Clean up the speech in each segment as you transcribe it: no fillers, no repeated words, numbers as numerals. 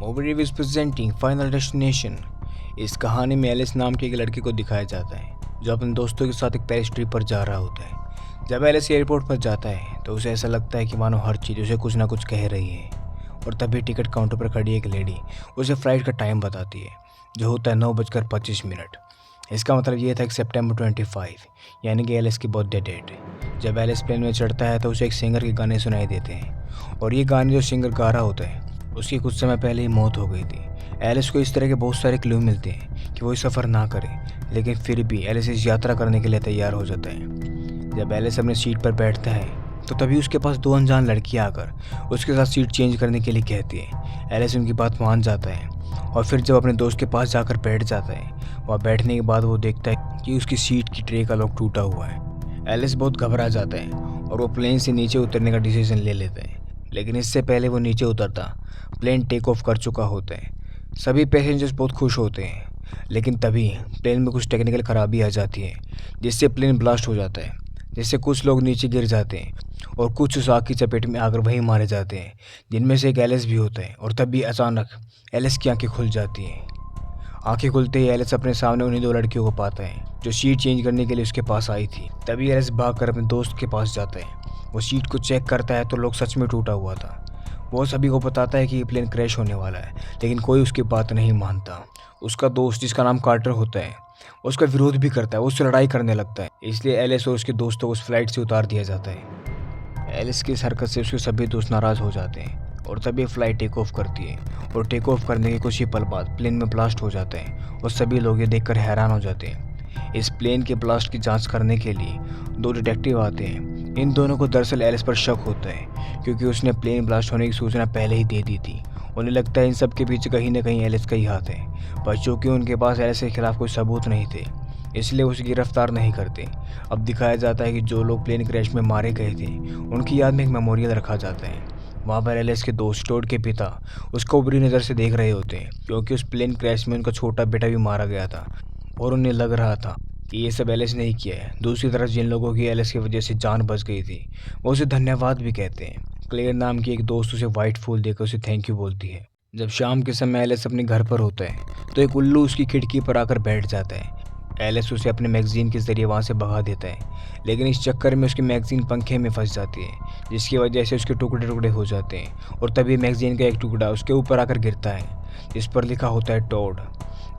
Movie reviews presenting final destination. इस कहानी में एलिस नाम के एक लड़के को दिखाया जाता है जो अपने दोस्तों के साथ एक पेरिस ट्रिप पर जा रहा होता है। जब एलिस एयरपोर्ट पर जाता है तो उसे ऐसा लगता है कि मानो हर चीज़ उसे कुछ ना कुछ कह रही है। और तभी टिकट काउंटर पर खड़ी एक लेडी उसे फ्लाइट का टाइम बताती है जो होता है 9:25। इसका मतलब ये था कि सितंबर 25 यानी कि एलिस की बर्थडे डेट। जब एलिस प्लेन में चढ़ता है तो उसे एक सिंगर के गाने सुनाई देते हैं और ये गाने जो सिंगर गा रहा होता है उसकी कुछ समय पहले ही मौत हो गई थी। एलिस को इस तरह के बहुत सारे क्लू मिलते हैं कि वो इस सफ़र ना करे, लेकिन फिर भी एलिस इस यात्रा करने के लिए तैयार हो जाता है। जब एलिस अपने सीट पर बैठता है तो तभी उसके पास दो अनजान लड़कियां आकर उसके साथ सीट चेंज करने के लिए कहती है। एलिस उनकी बात मान जाता है और फिर जब अपने दोस्त के पास जाकर बैठ जाता है, वहाँ बैठने के बाद वो देखता है कि उसकी सीट की ट्रे का लॉक टूटा हुआ है। एलिस बहुत घबरा जाता है और वो प्लेन से नीचे उतरने का डिसीजन ले लेता है, लेकिन इससे पहले वो नीचे उतरता प्लेन टेक ऑफ कर चुका होता है। सभी पैसेंजर्स बहुत खुश होते हैं, लेकिन तभी प्लेन में कुछ टेक्निकल खराबी आ जाती है जिससे प्लेन ब्लास्ट हो जाता है, जिससे कुछ लोग नीचे गिर जाते हैं और कुछ उस आग की चपेट में आकर वहीं मारे जाते हैं, जिनमें से एक एलिस भी होता है। और तभी अचानक एलिस की आंखें खुल जाती हैं। आंखें खुलते ही एलिस अपने सामने उन्हीं दो लड़कियों को पाता है जो सीट चेंज करने के लिए उसके पास आई थी। तभी एलिस भागकर अपने दोस्त के पास जाता है। वो सीट को चेक करता है तो लॉक सच में टूटा हुआ था। वो सभी को बताता है कि ये प्लेन क्रैश होने वाला है, लेकिन कोई उसकी बात नहीं मानता। उसका दोस्त जिसका नाम कार्टर होता है उसका विरोध भी करता है, वो उससे लड़ाई करने लगता है। इसलिए एलिस और उसके दोस्तों को उस फ्लाइट से उतार दिया जाता है। एलिस की इस हरकत से उसके सभी दोस्त नाराज़ हो जाते हैं और तभी फ्लाइट टेक ऑफ करती है। और टेक ऑफ करने के कुछ ही पल बाद प्लेन में ब्लास्ट हो जाता है और सभी लोग ये देखकर हैरान हो जाते हैं। इस प्लेन के ब्लास्ट की जांच करने के लिए दो डिटेक्टिव आते हैं। इन दोनों को दरअसल एलिस पर शक होता है क्योंकि उसने प्लेन ब्लास्ट होने की सूचना पहले ही दे दी थी। उन्हें लगता है इन सब के पीछे कहीं ना कहीं एलिस का ही हाथ है, पर चूंकि उनके पास एलिस के खिलाफ कोई सबूत नहीं थे इसलिए उसे गिरफ्तार नहीं करते। अब दिखाया जाता है कि जो लोग प्लेन क्रैश में मारे गए थे उनकी याद में एक मेमोरियल रखा जाता है। वहाँ पर एलिस के दोस्त टोड के पिता उसको बुरी नज़र से देख रहे होते हैं क्योंकि उस प्लेन क्रैश में उनका छोटा बेटा भी मारा गया था और उन्हें लग रहा था कि ये सब एलिस ने ही किया है। दूसरी तरफ जिन लोगों की एलिस की वजह से जान बच गई थी वो उसे धन्यवाद भी कहते हैं। क्लेयर नाम की एक दोस्त उसे वाइट फूल देकर उसे थैंक यू बोलती है। जब शाम के समय एलिस अपने घर पर होता है तो एक उल्लू उसकी खिड़की पर आकर बैठ जाता है। एलिस उसे अपने मैगजीन के जरिए वहाँ से भगा देता है, लेकिन इस चक्कर में उसकी मैगजीन पंखे में फंस जाती है जिसकी वजह से उसके टुकड़े टुकड़े हो जाते हैं। और तभी मैगजीन का एक टुकड़ा उसके ऊपर आकर गिरता है जिस पर लिखा होता है टोड।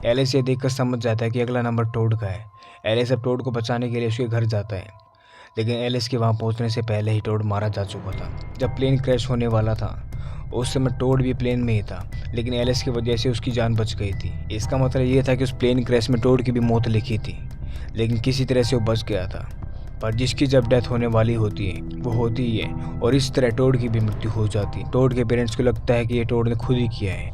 एलिस ये देखकर समझ जाता है कि अगला नंबर टोड का है। एलिस अब टोड को बचाने के लिए उसके घर जाता है, लेकिन एलिस के वहाँ पहुँचने से पहले ही टोड मारा जा चुका था। जब प्लेन क्रैश होने वाला था उस समय टोड भी प्लेन में ही था, लेकिन एलिस की वजह से उसकी जान बच गई थी। इसका मतलब ये था कि उस प्लेन क्रैश में टोड की भी मौत लिखी थी, लेकिन किसी तरह से वो बच गया था। पर जिसकी जब डेथ होने वाली होती है वो होती ही है और इस तरह टोड की भी मृत्यु हो जाती है। टोड के पेरेंट्स को लगता है कि ये टोड ने खुद ही किया है,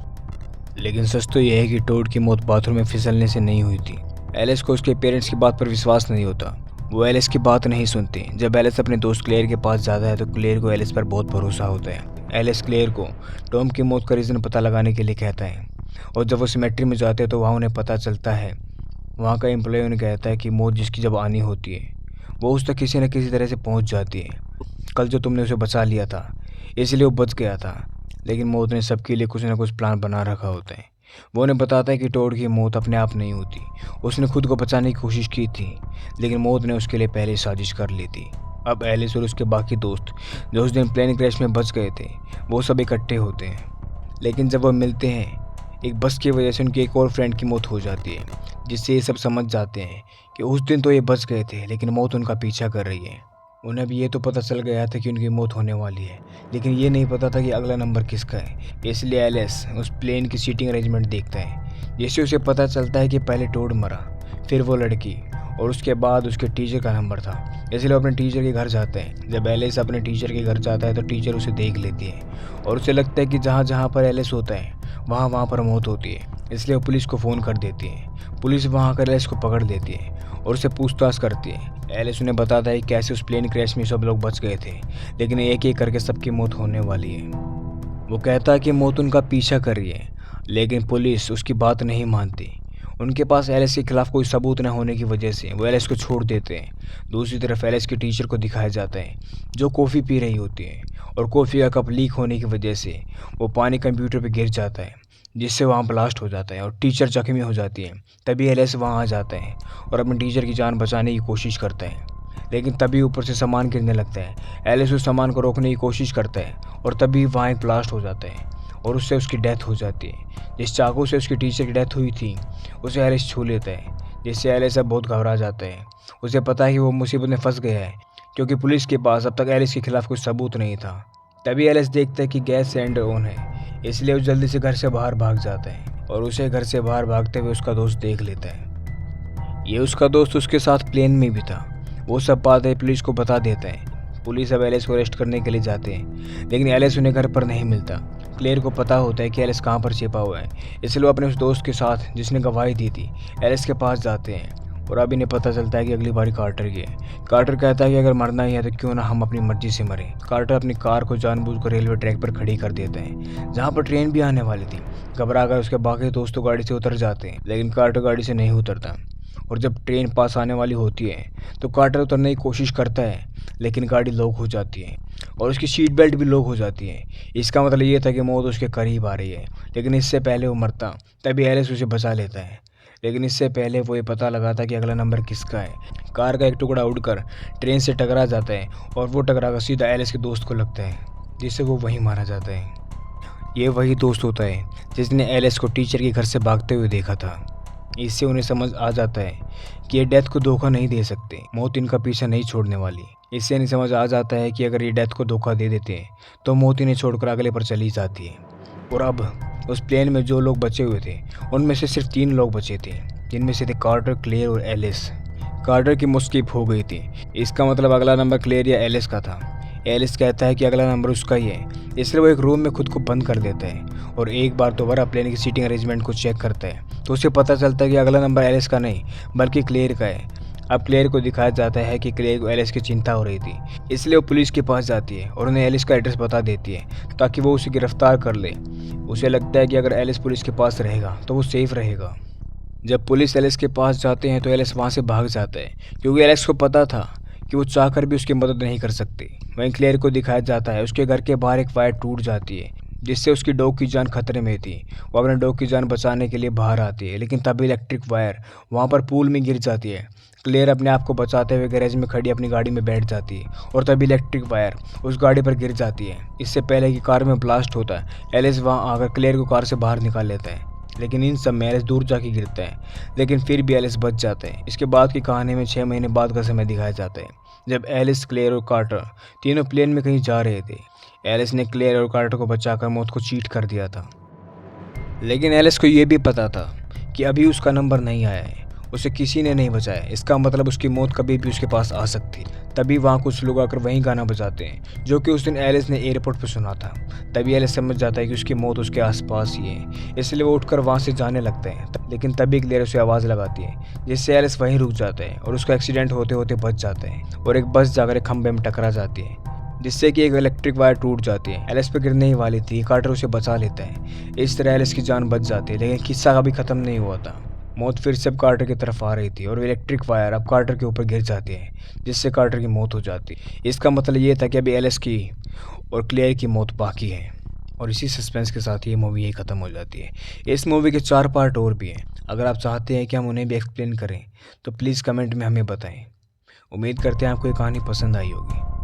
लेकिन सच तो यह है कि टोड की मौत बाथरूम में फिसलने से नहीं हुई थी। एलिस को उसके पेरेंट्स की बात पर विश्वास नहीं होता, वो एलिस की बात नहीं सुनती। जब एलिस अपने दोस्त क्लेयर के पास जाता है तो क्लेयर को एलिस पर बहुत भरोसा होता है। एलिस क्लेयर को टॉम की मौत का रीज़न पता लगाने के लिए कहता है और जब वो सिमेट्री में जाते हैं तो वहाँ उन्हें पता चलता है, वहाँ का एम्प्लॉय उन्हें कहता है कि मौत जिसकी जब आनी होती है वो उस तक किसी न किसी तरह से पहुँच जाती है। कल जो तुमने उसे बचा लिया था इसलिए वो बच गया था, लेकिन मौत ने सबके लिए कुछ ना कुछ प्लान बना रखा होता है। वो उन्हें बताता है कि टोड की मौत अपने आप नहीं होती, उसने खुद को बचाने की कोशिश की थी, लेकिन मौत ने उसके लिए पहले साजिश कर ली थी। अब एलिस और उसके बाकी दोस्त जो उस दिन प्लेन क्रैश में बच गए थे वो सब इकट्ठे होते हैं, लेकिन जब वो मिलते हैं एक बस की वजह से उनकी एक और फ्रेंड की मौत हो जाती है, जिससे ये सब समझ जाते हैं कि उस दिन तो ये बच गए थे लेकिन मौत उनका पीछा कर रही है। उन्हें भी ये तो पता चल गया था कि उनकी मौत होने वाली है, लेकिन ये नहीं पता था कि अगला नंबर किसका है। इसलिए एलिस उस प्लेन की सीटिंग अरेंजमेंट देखता है, जिससे उसे पता चलता है कि पहले टोड मरा, फिर वो लड़की और उसके बाद उसके टीचर का नंबर था। इसलिए वो अपने टीचर के घर जाते हैं। जब एलिस अपने टीचर के घर जाता है तो टीचर उसे देख लेती है और उसे लगता है कि जहाँ जहाँ पर एलिस होता है वहाँ वहाँ पर मौत होती है। इसलिए वो पुलिस को फ़ोन कर देती है। पुलिस वहाँ आकर एलिस को पकड़ लेती है और उससे पूछताछ करती है। एलिस उन्हें बताता है कि कैसे उस प्लेन क्रैश में सब लोग बच गए थे, लेकिन एक एक करके सबकी मौत होने वाली है। वो कहता है कि मौत उनका पीछा कर रही है, लेकिन पुलिस उसकी बात नहीं मानती। उनके पास एलिस के खिलाफ कोई सबूत न होने की वजह से वो एलिस को छोड़ देते हैं। दूसरी तरफ एलिस के टीचर को दिखाया जाता है जो कॉफ़ी पी रही होती है और कॉफ़ी का कप लीक होने की वजह से वो पानी कंप्यूटर पर गिर जाता है जिससे वहाँ ब्लास्ट हो जाता है और टीचर जख्मी हो जाती है। तभी एलिस वहाँ आ जाता है और अपने टीचर की जान बचाने की कोशिश करता है, लेकिन तभी ऊपर से सामान गिरने लगता है। एलिस उस सामान को रोकने की कोशिश करता है और तभी वहाँ एक ब्लास्ट हो जाता है और उससे उसकी डेथ हो जाती है। जिस चाकू से उसकी टीचर की डेथ हुई थी उसे एलिस छू लेता है, जिससे एलिस अब बहुत घबरा जाता है। उसे पता है कि वो मुसीबत में फंस गया है, क्योंकि पुलिस के पास अब तक एलिस के खिलाफ कोई सबूत नहीं था। तभी एलिस देखता है कि गैस सिलेंडर ऑन है, इसलिए वो जल्दी से घर से बाहर भाग जाता है और उसे घर से बाहर भागते हुए उसका दोस्त देख लेता है। ये उसका दोस्त उसके साथ प्लेन में भी था। वो सब बातें पुलिस को बता देता है। पुलिस अब एलिस को अरेस्ट करने के लिए जाते हैं, लेकिन एलिस उन्हें घर पर नहीं मिलता। क्लेयर को पता होता है कि एलिस कहाँ पर छिपा हुआ है, इसलिए वो अपने उस दोस्त के साथ जिसने गवाही दी थी एलिस के पास जाते हैं। और अब इन्हें पता चलता है कि अगली बारी कार्टर की है। कार्टर कहता है कि अगर मरना ही है तो क्यों ना हम अपनी मर्जी से मरें। कार्टर अपनी कार को जानबूझकर रेलवे ट्रैक पर खड़ी कर देता है, जहाँ पर ट्रेन भी आने वाली थी। घबरा कर उसके बाकी दोस्त तो गाड़ी से उतर जाते हैं, लेकिन कार्टर गाड़ी से नहीं उतरता। और जब ट्रेन पास आने वाली होती है तो कार्टर उतरने की कोशिश करता है, लेकिन गाड़ी लॉक हो जाती है और उसकी सीट बेल्ट भी लॉक हो जाती है। इसका मतलब ये था कि मौत उसके करीब आ रही है, लेकिन इससे पहले वो मरता। तभी एलिस उसे बचा लेता है, लेकिन इससे पहले वो ये पता लगाता कि अगला नंबर किसका है। कार का एक टुकड़ा उड़कर ट्रेन से टकरा जाता है और वो टकरा कर सीधा एलिस के दोस्त को लगता है, जिससे वो वहीं मारा जाता है। ये वही दोस्त होता है जिसने एलिस को टीचर के घर से भागते हुए देखा था। इससे उन्हें समझ आ जाता है कि ये डेथ को धोखा नहीं दे सकते, मौत इनका पीछा नहीं छोड़ने वाली। इससे इन्हें समझ आ जाता है कि अगर ये डेथ को धोखा दे देते हैं तो मौत इन्हें छोड़कर अगले पर चली जाती है। और अब उस प्लेन में जो लोग बचे हुए थे उनमें से सिर्फ 3 लोग बचे थे, जिनमें से थे कार्टर, क्लेयर और एलिस। कार्टर की मौत स्किप हो गई थी, इसका मतलब अगला नंबर क्लेयर या एलिस का था। एलिस कहता है कि अगला नंबर उसका ही है, इसलिए वो एक रूम में खुद को बंद कर देता है और एक बार दोबारा प्लेन की सीटिंग अरेंजमेंट को चेक करता है तो उसे पता चलता है कि अगला नंबर एलिस का नहीं बल्कि क्लेयर का है। अब क्लेयर को दिखाया जाता है कि क्लेयर को एलिस की चिंता हो रही थी, इसलिए वो पुलिस के पास जाती है और उन्हें एलिस का एड्रेस बता देती है ताकि वो उसे गिरफ्तार कर ले। उसे लगता है कि अगर एलिस पुलिस के पास रहेगा तो वो सेफ रहेगा। जब पुलिस एलिस के पास जाते हैं तो एलिस वहाँ से भाग जाता है, क्योंकि एलिस को पता था कि वो चाहकर भी उसकी मदद नहीं कर सकती। वहीं क्लेयर को दिखाया जाता है उसके घर के बाहर एक वायर टूट जाती है, जिससे उसकी डॉग की जान खतरे में थी। वो अपने डॉग की जान बचाने के लिए बाहर आती है, लेकिन तभी इलेक्ट्रिक वायर वहाँ पर पूल में गिर जाती है। क्लेयर अपने आप को बचाते हुए गैरेज में खड़ी अपनी गाड़ी में बैठ जाती है और तभी इलेक्ट्रिक वायर उस गाड़ी पर गिर जाती है। इससे पहले कि कार में ब्लास्ट होता है, एलिस वहाँ आकर क्लेयर को कार से बाहर निकाल लेता है, लेकिन इन सब में एलिस दूर जाके गिरता है, लेकिन फिर भी एलिस बच जाता है। इसके बाद की कहानी में 6 महीने बाद का समय दिखाया जाता है, जब एलिस, क्लेयर और कार्टर तीनों प्लेन में कहीं जा रहे थे। एलिस ने क्लेयर और कार्टर को बचाकर मौत को चीट कर दिया था, लेकिन एलिस को ये भी पता था कि अभी उसका नंबर नहीं आया है, उसे किसी ने नहीं बचाया। इसका मतलब उसकी मौत कभी भी उसके पास आ सकती। तभी वहाँ कुछ लोग आकर वही गाना बजाते हैं जो कि उस दिन एलिस ने एयरपोर्ट पर सुना था। तभी एलिस समझ जाता है कि उसकी मौत उसके आसपास ही है, इसलिए वो उठकर वहाँ से जाने लगता है। लेकिन तभी क्लेयर उसे आवाज़ लगाती है, जिससे एलिस वहीं रुक जाता है और उसका एक्सीडेंट होते होते बच जाता है और एक बस जाकर एक खंभे में टकरा जाती है, जिससे कि एक इलेक्ट्रिक वायर टूट जाती है। एलिस पे गिरने ही वाली थी, कार्टर उसे बचा लेता है। इस तरह एलिस की जान बच जाती है, लेकिन किस्सा कभी खत्म नहीं हुआ था। मौत फिर से अब कार्टर की तरफ आ रही थी और इलेक्ट्रिक वायर अब कार्टर के ऊपर गिर जाती है, जिससे कार्टर की मौत हो जाती। इसका मतलब ये था कि अभी एलिस की और क्लेयर की मौत बाकी है। और इसी सस्पेंस के साथ ये मूवी यही ख़त्म हो जाती है। इस मूवी के 4 पार्ट और भी हैं। अगर आप चाहते हैं कि हम उन्हें भी एक्सप्लेन करें तो प्लीज़ कमेंट में हमें बताएं। उम्मीद करते हैं आपको ये कहानी पसंद आई होगी।